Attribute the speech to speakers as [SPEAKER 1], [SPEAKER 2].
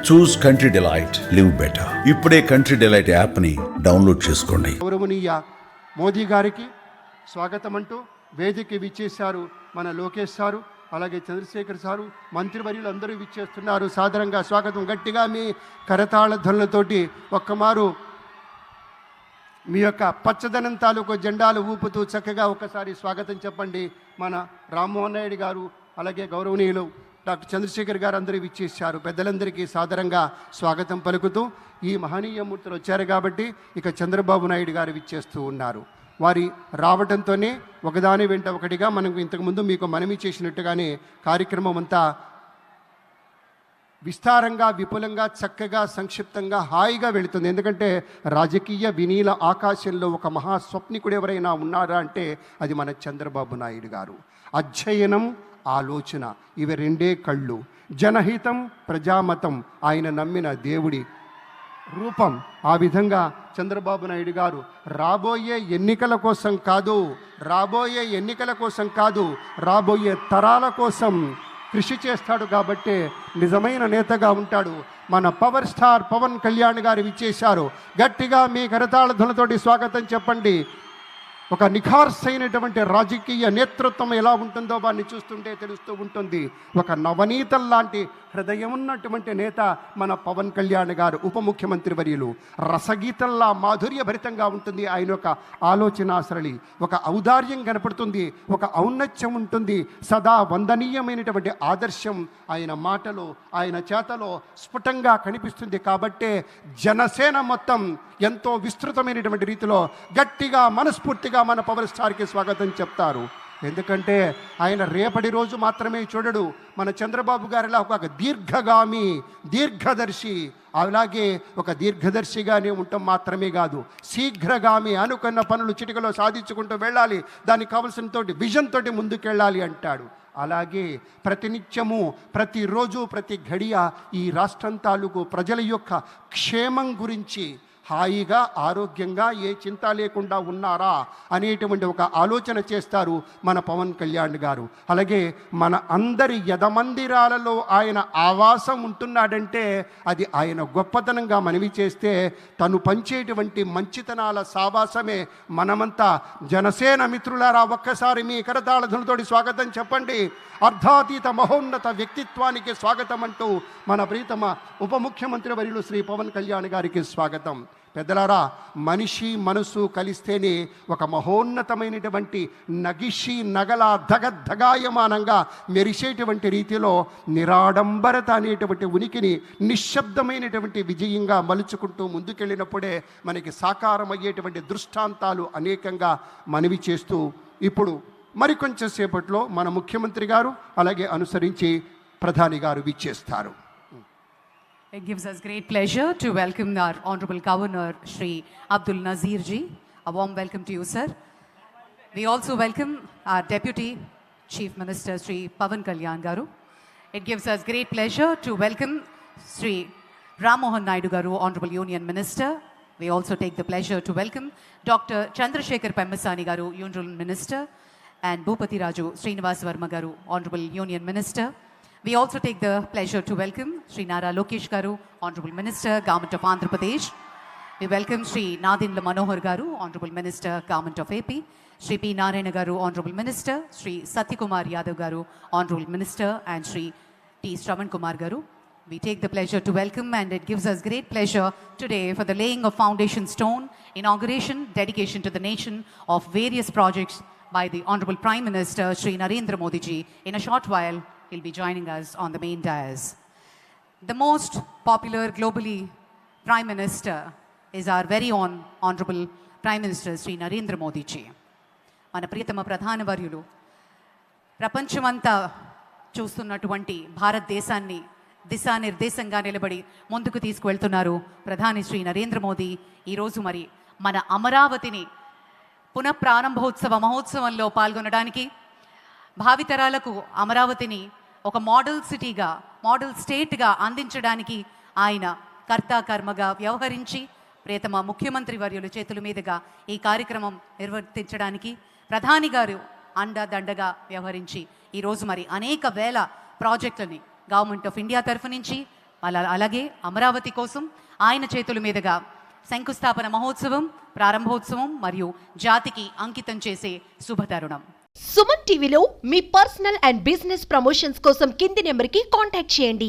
[SPEAKER 1] చూస్ country delight, live better. ఇప్పుడే country delight app ని download చేసుకోండి.
[SPEAKER 2] గౌరవనీయ మోదీ గారికి స్వాగతం అంటూ వేదిక విచ్చేశారు మన లోకేష్ సారు, అలాగే చంద్రశేఖర్ సారు, మంత్రివర్యులు అందరూ విచ్చేస్తున్నారు. సాదరంగా స్వాగతం. గట్టిగా మీ కరతాళ ధ్వనులతోటి ఒక్కమారు మీ యొక్క పచ్చదనం తాలూకు జెండాలు ఊపుతూ చక్కగా ఒకసారి స్వాగతం చెప్పండి. మన రామ్మోహన్ నాయుడు గారు, అలాగే గౌరవనీయులు డాక్టర్ చంద్రశేఖర్ గారు అందరూ విచ్చేశారు. పెద్దలందరికీ సాదరంగా స్వాగతం పలుకుతూ ఈ మహనీయ మూర్తులు వచ్చారు కాబట్టి ఇక చంద్రబాబు నాయుడు గారు విచ్చేస్తూ ఉన్నారు. వారి రావడంతోనే ఒకదాని వెంట ఒకటిగా మనం ఇంతకుముందు మీకు మనవి చేసినట్టుగానే కార్యక్రమం అంతా విస్తారంగా, విపులంగా, చక్కగా, సంక్షిప్తంగా, హాయిగా వెళుతుంది. ఎందుకంటే రాజకీయ వినీల ఆకాశంలో ఒక మహాస్వప్నికుడు ఎవరైనా ఉన్నారా అంటే అది మన చంద్రబాబు నాయుడు గారు. అధ్యయనం, ఆలోచన, ఇవి రెండే కళ్ళు. జనహితం, ప్రజామతం, ఆయన నమ్మిన దేవుడి రూపం. ఆ విధంగా చంద్రబాబు నాయుడు గారు రాబోయే ఎన్నికల కోసం కాదు, రాబోయే తరాల కోసం కృషి చేస్తాడు కాబట్టి నిజమైన నేతగా ఉంటాడు. మన పవర్ స్టార్ పవన్ కళ్యాణ్ గారు విచ్చేశారు. గట్టిగా మీ కరతాళ ధ్వనులతోటి స్వాగతం చెప్పండి. ఒక నిఖార్సైనటువంటి రాజకీయ నేతృత్వం ఎలా ఉంటుందో వారిని చూస్తుంటే తెలుస్తూ ఉంటుంది. ఒక నవనీతం లాంటి హృదయం ఉన్నటువంటి నేత మన పవన్ కళ్యాణ్ గారు, ఉప ముఖ్యమంత్రి వర్యులు. రసగీతంలా మాధుర్యభరితంగా ఉంటుంది ఆయన యొక్క ఆలోచన సరళి. ఒక ఔదార్యం కనపడుతుంది, ఒక ఔన్నత్యం ఉంటుంది, సదా వందనీయమైనటువంటి ఆదర్శం ఆయన మాటలో, ఆయన చేతలో స్ఫుటంగా కనిపిస్తుంది. కాబట్టే జనసేన మొత్తం ఎంతో విస్తృతమైనటువంటి రీతిలో గట్టిగా, మనస్ఫూర్తిగా మన పవర్ స్టార్కి స్వాగతం చెప్తారు. ఎందుకంటే ఆయన రేపటి రోజు మాత్రమే చూడడు. మన చంద్రబాబు గారిలా ఒక దీర్ఘగామి, దీర్ఘదర్శి, అలాగే ఒక దీర్ఘదర్శిగానే ఉండటం మాత్రమే కాదు, శీఘ్రగామి, అనుకున్న పనులు చిటికలో సాధించుకుంటూ వెళ్ళాలి, దానికి కావలసిన విజన్ తోటి ముందుకెళ్ళాలి అంటాడు. అలాగే ప్రతినిత్యము, ప్రతిరోజు, ప్రతి ఘడియ ఈ రాష్ట్రం తాలూకు ప్రజల యొక్క క్షేమం గురించి హాయిగా, ఆరోగ్యంగా, ఏ చింత లేకుండా ఉన్నారా అనేటువంటి ఒక ఆలోచన చేస్తారు మన పవన్ కళ్యాణ్ గారు. అలాగే మన అందరి యదమందిరాలలో ఆయన ఆవాసం ఉంటున్నాడంటే అది ఆయన గొప్పతనంగా మనవి చేస్తే, తను పంచేటువంటి మంచితనాల సావాసమే. మనమంతా జనసేన మిత్రులారా ఒక్కసారి మీ కరతాళ ధ్వనులతోటి స్వాగతం చెప్పండి. అర్ధాతీత మహోన్నత వ్యక్తిత్వానికి స్వాగతం అంటూ మన ప్రీతమ ఉప ముఖ్యమంత్రి వర్యులు శ్రీ పవన్ కళ్యాణ్ గారికి స్వాగతం. పెద్దలారా, మనిషి మనసు కలిస్తేనే ఒక మహోన్నతమైనటువంటి నగిషి నగల ధగధగాయమానంగా మెరిసేటువంటి రీతిలో నిరాడంబరత అనేటువంటి ఉనికిని నిశ్శబ్దమైనటువంటి విజయంగా మలుచుకుంటూ ముందుకెళ్ళినప్పుడే మనకి సాకారమయ్యేటువంటి దృష్టాంతాలు అనేకంగా మనవి చేస్తూ ఇప్పుడు మరికొంచెం సేపట్లో మన ముఖ్యమంత్రి గారు, అలాగే అనుసరించి ప్రధాని గారు విచ్చేస్తారు.
[SPEAKER 3] It gives us great pleasure to welcome our Honorable Governor Shri Abdul Nazir ji. A warm welcome to you, sir. We also welcome our Deputy Chief Minister Shri Pavan Kalyan Garu. It gives us great pleasure to welcome Shri Ram Mohan Naidu Garu, Honorable Union Minister. We also take the pleasure to welcome Dr. Chandrasekhar Pemmasani Garu, Union Minister, and Bhupati Raju Srinivas Verma Garu, Honorable Union Minister. We also take the pleasure to welcome Sri Nara Lokesh Garu, Honorable Minister, Government of Andhra Pradesh. We welcome Sri Nadindla Manohar Garu, Honorable Minister, Government of AP. Sri P. Narayana Garu, Honorable Minister. Sri Satyakumar Yadav Garu, Honorable Minister, and Sri T. Shravan Kumar Garu. We take the pleasure to welcome, and it gives us great pleasure today for the laying of foundation stone, inauguration, dedication to the nation of various projects by the Honorable Prime Minister Sri Narendra Modi ji. In a short while, he'll be joining us on the main dais. The most popular globally Prime Minister is our very own Honorable Prime Minister Sri Narendra Modi ji. మన ప్రియతమ ప్రధాన వర్యులు ప్రపంచమంతా చూస్తున్నటువంటి భారతదేశాన్ని దిశానిర్దేశంగా నిలబడి ముందుకు తీసుకువెళ్తున్నారు ప్రధాని శ్రీ నరేంద్ర మోదీ. ఈరోజు మరి మన అమరావతిని పునఃప్రారంభోత్సవ మహోత్సవంలో పాల్గొనడానికి, భావితరాలకు అమరావతిని ఒక మోడల్ సిటీగా, మోడల్ స్టేట్గా అందించడానికి ఆయన కర్తాకర్మగా వ్యవహరించి ప్రియతమ ముఖ్యమంత్రి వర్యుల చేతుల మీదుగా ఈ కార్యక్రమం నిర్వర్తించడానికి ప్రధాని గారు అండదండగా వ్యవహరించి ఈరోజు మరి అనేక వేల ప్రాజెక్టులని గవర్నమెంట్ ఆఫ్ ఇండియా తరఫు నుంచి, అలాగే అమరావతి కోసం ఆయన చేతుల మీదుగా శంకుస్థాపన మహోత్సవం, ప్రారంభోత్సవం మరియు జాతికి అంకితం చేసే శుభతరుణం.
[SPEAKER 4] సుమన్ టీవీలో మీ పర్సనల్ అండ్ బిజినెస్ ప్రమోషన్స్ కోసం కింది నెంబర్కి కాంటాక్ట్ చేయండి.